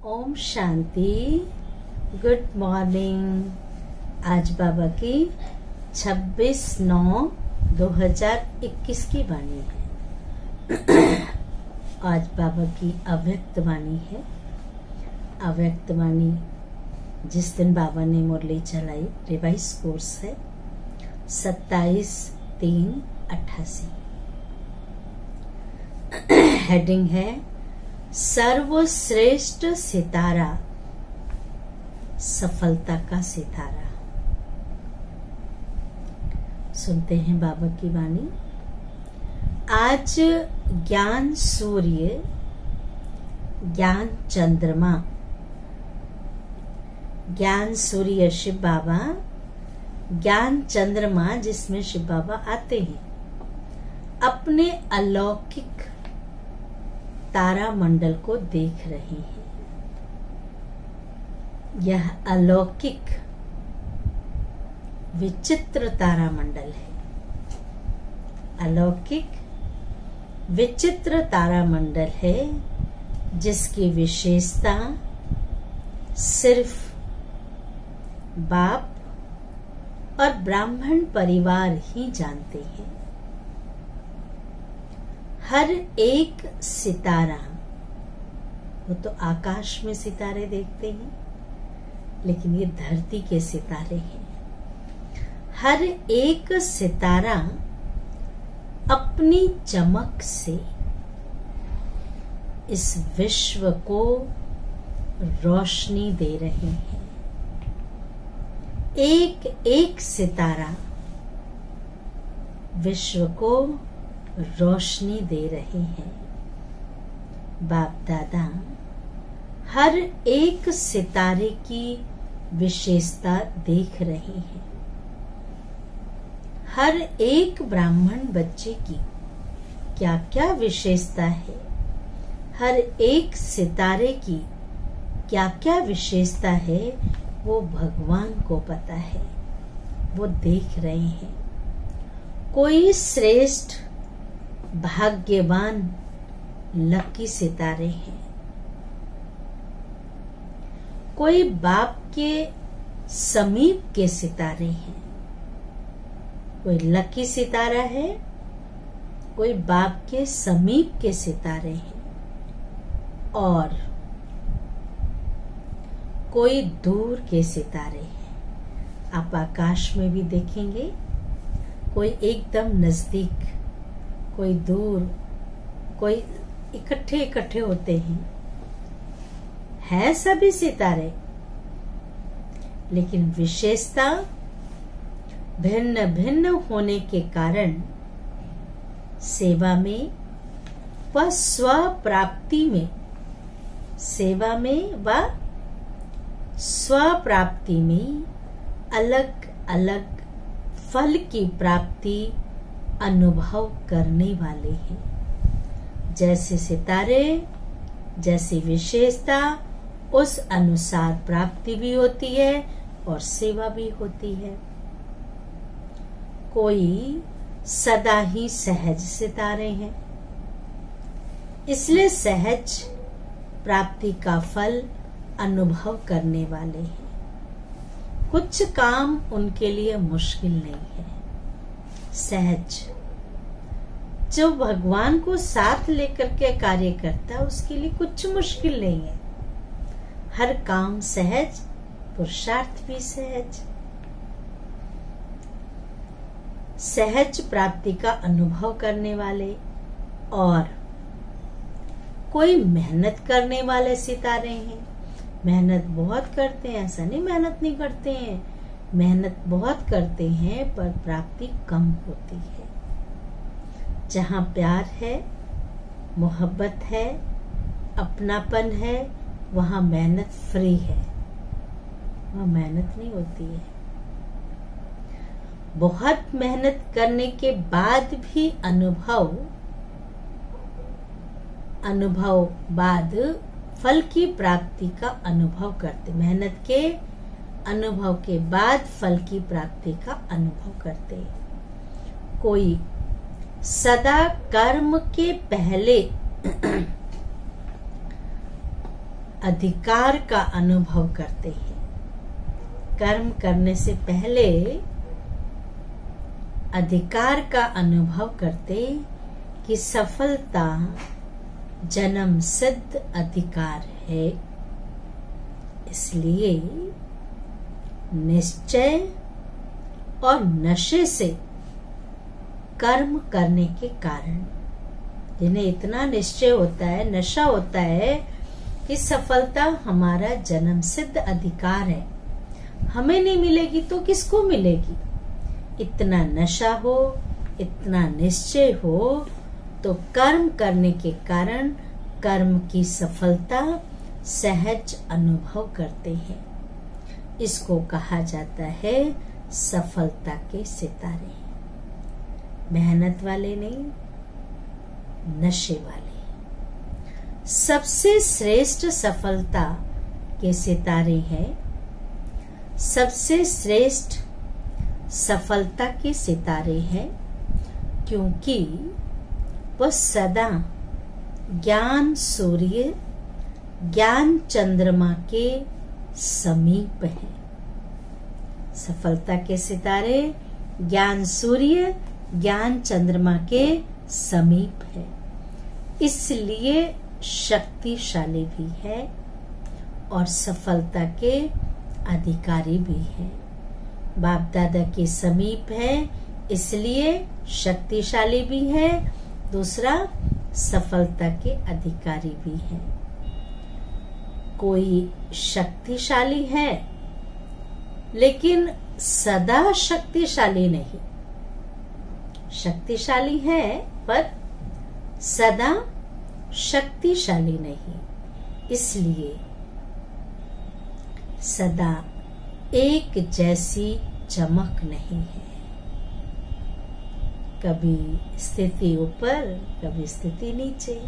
Om Shanti. Good morning. आज बाबा की 26/9/2021 की वाणी है। आज बाबा की अव्यक्त वाणी है। अव्यक्त वाणी जिस दिन बाबा ने मुरली चलाई, रिवाइज कोर्स है 27/3/88। हेडिंग है सर्वश्रेष्ठ सितारा, सफलता का सितारा। सुनते हैं बाबा की वाणी। आज ज्ञान सूर्य, ज्ञान चंद्रमा, ज्ञान सूर्य शिव बाबा, ज्ञान चंद्रमा जिसमें शिव बाबा आते हैं, अपने अलौकिक तारा मंडल को देख रहे हैं। यह अलौकिक विचित्र तारा मंडल है। अलौकिक विचित्र तारा मंडल है जिसकी विशेषता सिर्फ बाप और ब्राह्मण परिवार ही जानते हैं। हर एक सितारा, वो तो आकाश में सितारे देखते हैं, लेकिन ये धरती के सितारे हैं। हर एक सितारा अपनी चमक से इस विश्व को रोशनी दे रहे हैं। एक एक सितारा विश्व को रोशनी दे रहे हैं। बाप दादा हर एक सितारे की विशेषता देख रहे हैं। हर एक ब्राह्मण बच्चे की क्या क्या विशेषता है, हर एक सितारे की क्या क्या विशेषता है, वो भगवान को पता है, वो देख रहे हैं। कोई श्रेष्ठ भाग्यवान लकी सितारे हैं। कोई बाप के समीप के सितारे हैं। कोई लकी सितारा है, कोई बाप के समीप के सितारे हैं, और कोई दूर के सितारे हैं। आप आकाश में भी देखेंगे, कोई एकदम नजदीक, कोई दूर, कोई इकट्ठे होते हैं। है सभी सितारे, लेकिन विशेषता भिन्न भिन्न होने के कारण सेवा में व स्वप्राप्ति में, सेवा में व स्वप्राप्ति में अलग अलग फल की प्राप्ति अनुभव करने वाले हैं। जैसे सितारे, जैसी विशेषता, उस अनुसार प्राप्ति भी होती है और सेवा भी होती है। कोई सदा ही सहज सितारे हैं, इसलिए सहज प्राप्ति का फल अनुभव करने वाले हैं। कुछ काम उनके लिए मुश्किल नहीं है। सहज जो भगवान को साथ लेकर के कार्य करता है, उसके लिए कुछ मुश्किल नहीं है। हर काम सहज, पुरुषार्थ भी सहज। सहज प्राप्ति का अनुभव करने वाले और कोई मेहनत करने वाले सितारे हैं। मेहनत बहुत करते हैं, ऐसा नहीं मेहनत नहीं करते हैं, मेहनत बहुत करते हैं, पर प्राप्ति कम होती है। जहाँ प्यार है, मोहब्बत है, अपनापन है, वहाँ मेहनत फ्री है, वहाँ मेहनत नहीं होती है। बहुत मेहनत करने के बाद भी अनुभव बाद फल की प्राप्ति का अनुभव करते। मेहनत के अनुभव के बाद फल की प्राप्ति का अनुभव करते। कोई सदा कर्म के पहले अधिकार का अनुभव करते हैं। कर्म करने से पहले अधिकार का अनुभव करते कि सफलता जन्म सिद्ध अधिकार है। इसलिए निश्चय और नशे से कर्म करने के कारण, जिन्हें इतना निश्चय होता है, नशा होता है कि सफलता हमारा जन्म सिद्ध अधिकार है, हमें नहीं मिलेगी तो किसको मिलेगी, इतना नशा हो, इतना निश्चय हो, तो कर्म करने के कारण कर्म की सफलता सहज अनुभव करते हैं। इसको कहा जाता है सफलता के सितारे। मेहनत वाले नहीं, नशे वाले। सबसे श्रेष्ठ सफलता के सितारे हैं। सबसे श्रेष्ठ सफलता के सितारे हैं क्योंकि वह सदा ज्ञान सूर्य, ज्ञान चंद्रमा के समीप है। सफलता के सितारे ज्ञान सूर्य, ज्ञान चंद्रमा के समीप है, इसलिए शक्तिशाली भी है और सफलता के अधिकारी भी है। बाप दादा के समीप है इसलिए शक्तिशाली भी है, दूसरा सफलता के अधिकारी भी है। कोई शक्तिशाली है लेकिन सदा शक्तिशाली नहीं, शक्तिशाली है पर सदा शक्तिशाली नहीं, इसलिए सदा एक जैसी चमक नहीं है। कभी स्थिति ऊपर, कभी स्थिति नीचे।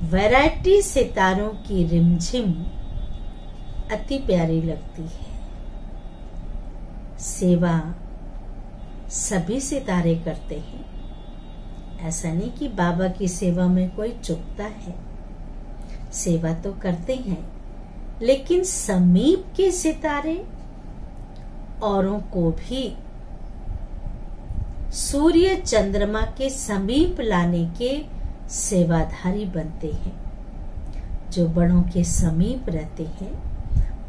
वैरायटी सितारों की रिमझिम अति प्यारी लगती है। सेवा सभी सितारे करते हैं। ऐसा नहीं कि बाबा की सेवा में कोई चूकता है, सेवा तो करते हैं, लेकिन समीप के सितारे औरों को भी सूर्य चंद्रमा के समीप लाने के सेवाधारी बनते हैं। जो बड़ों के समीप रहते हैं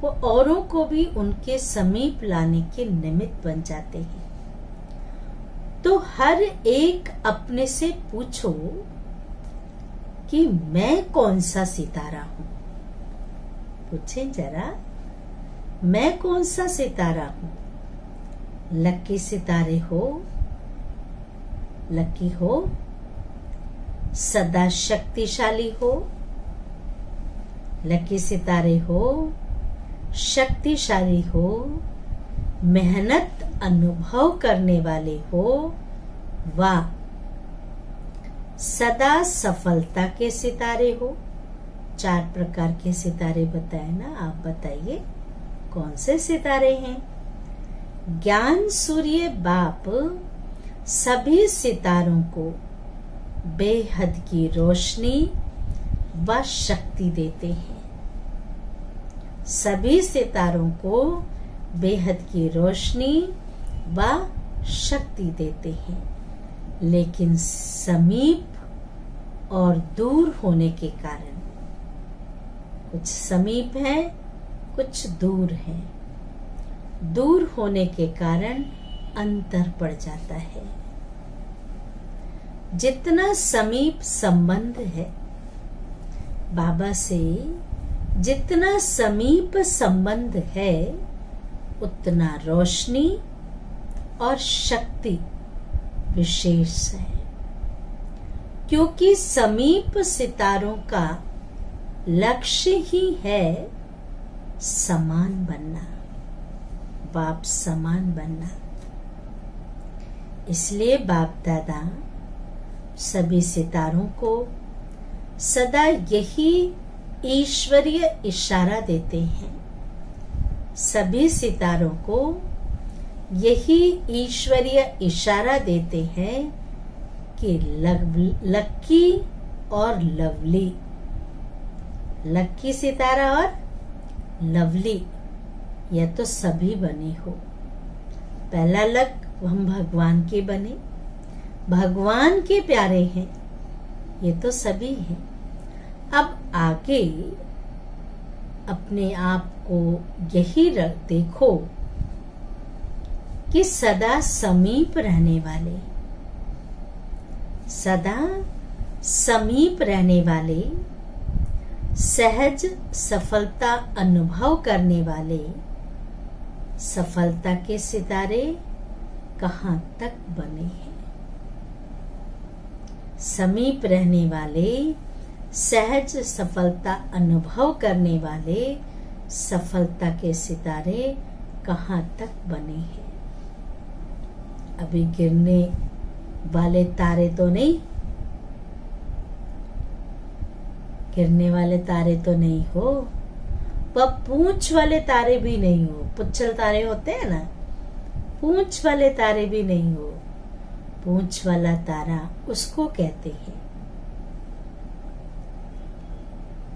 वो औरों को भी उनके समीप लाने के निमित्त बन जाते हैं। तो हर एक अपने से पूछो कि मैं कौन सा सितारा हूं। पूछें जरा, मैं कौन सा सितारा हूं? लकी सितारे हो, लकी हो, सदा शक्तिशाली हो, लकी सितारे हो, शक्तिशाली हो, मेहनत अनुभव करने वाले हो, वा सदा सफलता के सितारे हो। 4 प्रकार के सितारे बताए ना, आप बताइए कौन से सितारे हैं? ज्ञान सूर्य बाप सभी सितारों को बेहद की रोशनी व शक्ति देते हैं। सभी सितारों को बेहद की रोशनी व शक्ति देते हैं, लेकिन समीप और दूर होने के कारण, कुछ समीप है, कुछ दूर है, दूर होने के कारण अंतर पड़ जाता है। जितना समीप संबंध है बाबा से, जितना समीप संबंध है, उतना रोशनी और शक्ति विशेष है। क्योंकि समीप सितारों का लक्ष्य ही है समान बनना, बाप समान बनना। इसलिए बाप दादा सभी सितारों को सदा यही ईश्वरीय इशारा देते हैं। सभी सितारों को यही ईश्वरीय इशारा देते हैं कि लक्की और लवली, लक्की सितारा और लवली, यह तो सभी बने हो। पहला लक हम भगवान के बने, भगवान के प्यारे हैं, ये तो सभी हैं। अब आगे अपने आप को यही देखो कि सदा समीप रहने वाले, सदा समीप रहने वाले, सहज सफलता अनुभव करने वाले, सफलता के सितारे कहाँ तक बने हैं। समीप रहने वाले, सहज सफलता अनुभव करने वाले, सफलता के सितारे कहाँ तक बने हैं। अभी गिरने वाले तारे तो नहीं, गिरने वाले तारे तो नहीं हो, वह पूंछ वाले तारे भी नहीं हो। पुच्छल तारे होते हैं ना, पूंछ वाले तारे भी नहीं हो। पूंछ वाला तारा उसको कहते हैं,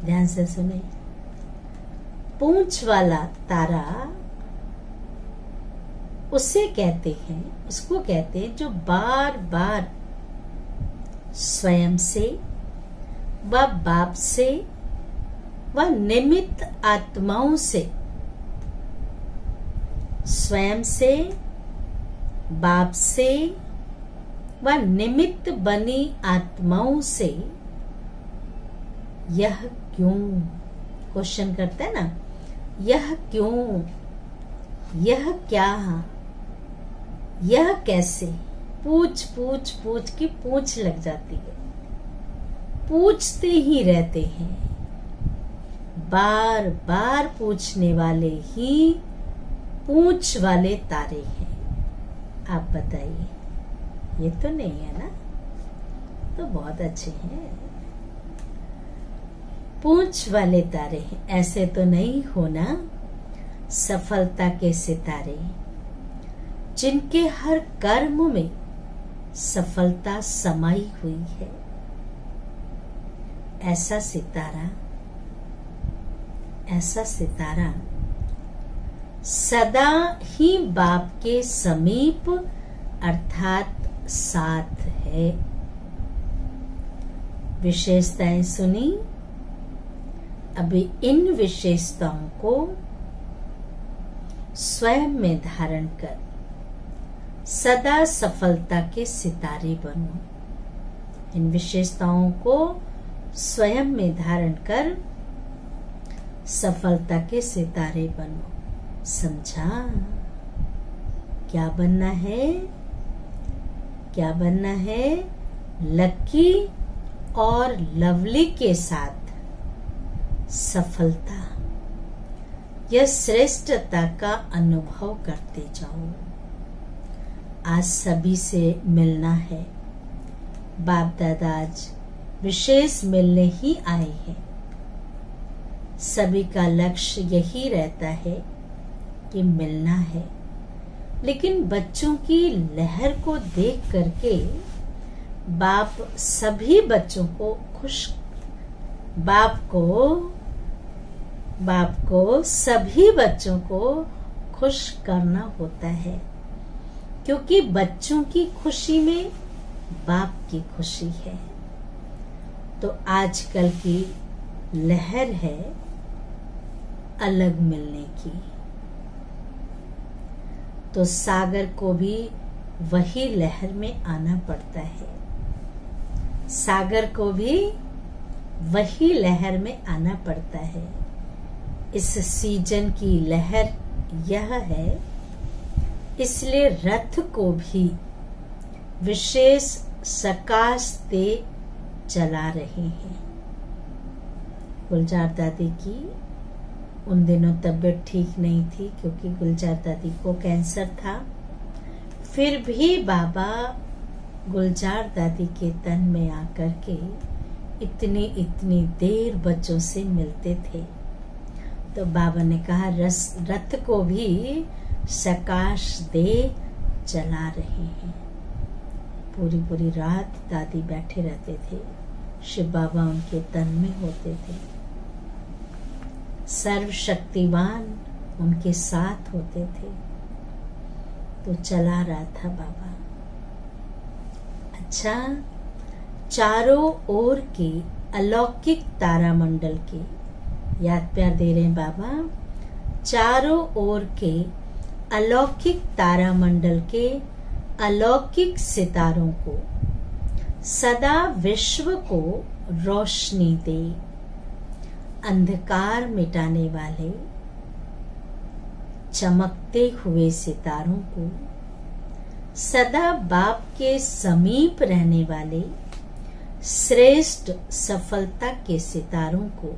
ध्यान से सुने, पूंछ वाला तारा उसे कहते हैं, उसको कहते हैं जो बार बार स्वयं से व बाप से व निमित्त आत्माओं से, स्वयं से, बाप से व निमित्त बनी आत्माओं से यह क्यों, क्वेश्चन करते हैं ना, यह क्यों, यह क्या, यह कैसे, पूछ पूछ पूछ की पूछ लग जाती है। पूछते ही रहते हैं, बार बार पूछने वाले ही पूंछ वाले तारे हैं। आप बताइए, ये तो नहीं है ना, तो बहुत अच्छे हैं, पूंछ वाले तारे हैं। ऐसे तो नहीं होना, सफलता के सितारे जिनके हर कर्म में सफलता समाई हुई है, ऐसा सितारा, ऐसा सितारा सदा ही बाप के समीप अर्थात साथ है। विशेषताएं सुनी, अभी इन विशेषताओं को स्वयं में धारण कर सदा सफलता के सितारे बनो। इन विशेषताओं को स्वयं में धारण कर सफलता के सितारे बनो। समझा? क्या बनना है? क्या बनना है? लकी और लवली के साथ सफलता, यह श्रेष्ठता का अनुभव करते जाओ। आज सभी से मिलना है। बाप दादा आज विशेष मिलने ही आए हैं। सभी का लक्ष्य यही रहता है कि मिलना है, लेकिन बच्चों की लहर को देख करके बाप सभी बच्चों को खुश, बाप को सभी बच्चों को खुश करना होता है, क्योंकि बच्चों की खुशी में बाप की खुशी है। तो आजकल की लहर है अलग मिलने की, तो सागर को भी वही लहर में आना पड़ता है। सागर को भी वही लहर में आना पड़ता है। इस सीजन की लहर यह है, इसलिए रथ को भी विशेष सकाश दे चला रहे हैं। गुलजार दादी की उन दिनों तबीयत ठीक नहीं थी, क्योंकि गुलजार दादी को कैंसर था। फिर भी बाबा गुलजार दादी के तन में आकर के इतनी देर बच्चों से मिलते थे। तो बाबा ने कहा रथ को भी सकाश दे चला रहे हैं। पूरी रात दादी बैठे रहते थे, शिव बाबा उनके तन में होते थे। सर्वशक्तिवान उनके साथ होते थे। तो चला रहा था बाबा। अच्छा, चारों ओर के अलौकिक तारामंडल के याद प्यार दे रहे हैं बाबा। चारों ओर के अलौकिक तारामंडल के अलौकिक सितारों को सदा विश्व को रोशनी दे, अंधकार मिटाने वाले चमकते हुए सितारों को, सदा बाप के समीप रहने वाले श्रेष्ठ सफलता के सितारों को,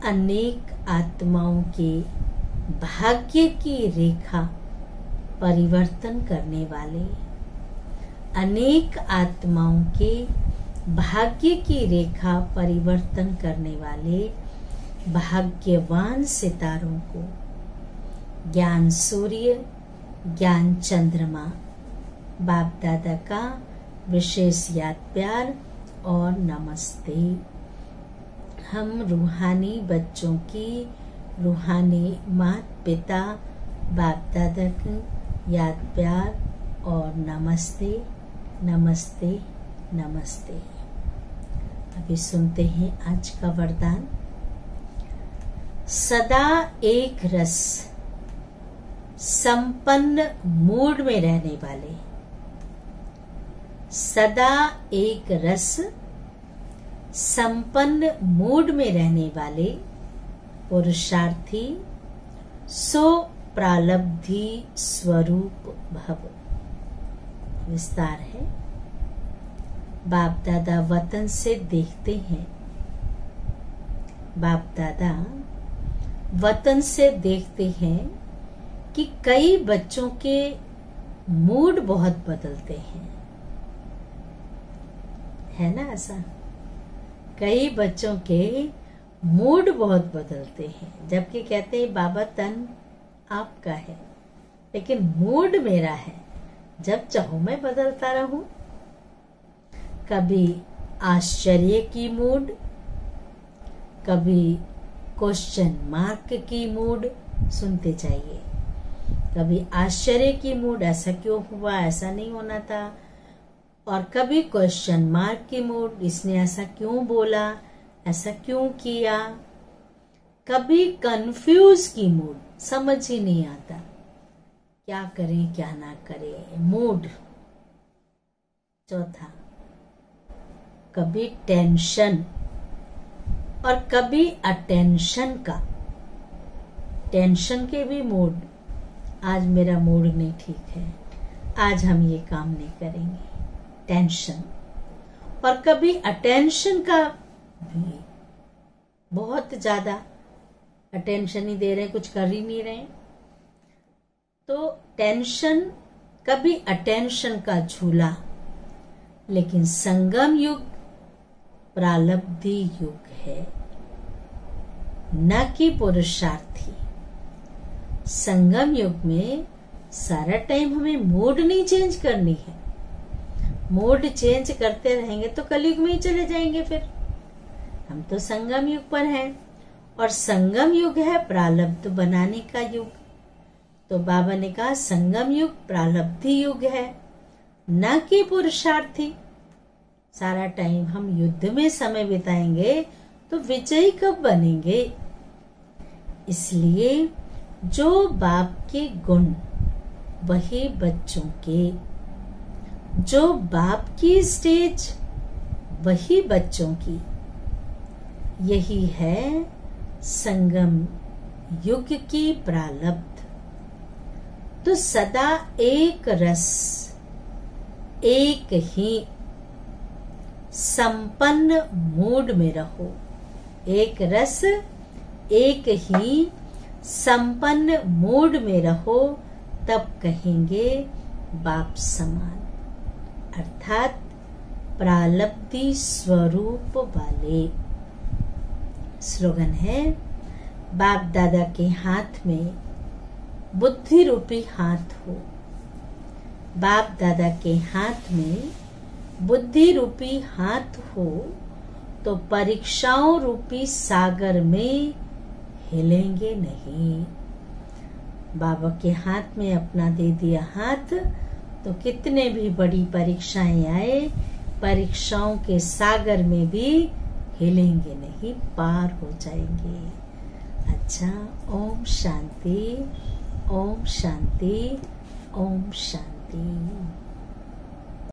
अनेक आत्माओं के भाग्य की रेखा परिवर्तन करने वाले, अनेक आत्माओं के भाग्य की रेखा परिवर्तन करने वाले भाग्यवान सितारों को ज्ञान सूर्य, ज्ञान चंद्रमा, बाप दादा का विशेष याद प्यार और नमस्ते। हम रूहानी बच्चों की रूहानी माता पिता बाप दादा की याद प्यार और नमस्ते नमस्ते नमस्ते। अभी सुनते हैं आज का वरदान। सदा एक रस संपन्न मूड में रहने वाले, सदा एक रस संपन्न मूड में रहने वाले पुरुषार्थी सो प्रालब्धि स्वरूप भव। विस्तार है। बाप दादा वतन से देखते हैं, बाप दादा वतन से देखते हैं कि कई बच्चों के मूड बहुत बदलते हैं, है ना ऐसा? कई बच्चों के मूड बहुत बदलते हैं, जबकि कहते हैं बाबा तन आपका है लेकिन मूड मेरा है, जब चाहूं मैं बदलता रहूं। कभी आश्चर्य की मूड, कभी क्वेश्चन मार्क की मूड, सुनते जाइए। कभी आश्चर्य की मूड, ऐसा क्यों हुआ, ऐसा नहीं होना था। और कभी क्वेश्चन मार्क की मूड, इसने ऐसा क्यों बोला, ऐसा क्यों किया। कभी कंफ्यूज की मूड, समझ ही नहीं आता क्या करें क्या ना करें, मूड। चौथा, कभी टेंशन और कभी अटेंशन का, टेंशन के भी मूड। आज मेरा मूड नहीं ठीक है, आज हम ये काम नहीं करेंगे, टेंशन। और कभी अटेंशन का भी, बहुत ज्यादा अटेंशन ही दे रहे, कुछ कर ही नहीं रहे। तो टेंशन, कभी अटेंशन का झूला। लेकिन संगम युग प्रालब्धि युग है, न कि पुरुषार्थी। संगम युग में सारा टाइम हमें मूड नहीं चेंज करनी है। मूड चेंज करते रहेंगे तो कलयुग में ही चले जाएंगे। फिर हम तो संगम युग पर हैं, और संगम युग है प्रालब्ध बनाने का युग। तो बाबा ने कहा संगम युग प्रालब्धि युग है, न कि पुरुषार्थी। सारा टाइम हम युद्ध में समय बिताएंगे तो विजयी कब बनेंगे। इसलिए जो बाप के गुण वही बच्चों के, जो बाप की स्टेज वही बच्चों की। यही है संगम युग की प्रालब्ध। तो सदा एक रस, एक ही संपन्न मूड में रहो। एक रस, एक ही संपन्न मूड में रहो, तब कहेंगे बाप समान, अर्थात प्रालब्धि स्वरूप वाले। स्लोगन है, बाप दादा के हाथ में बुद्धि रूपी हाथ हो। बाप दादा के हाथ में बुद्धि रूपी हाथ हो तो परीक्षाओं रूपी सागर में हिलेंगे नहीं। बाबा के हाथ में अपना दे दिया हाथ, तो कितने भी बड़ी परीक्षाएं आए, परीक्षाओं के सागर में भी हिलेंगे नहीं, पार हो जाएंगे। अच्छा, ओम शांति, ओम शांति, ओम शांति।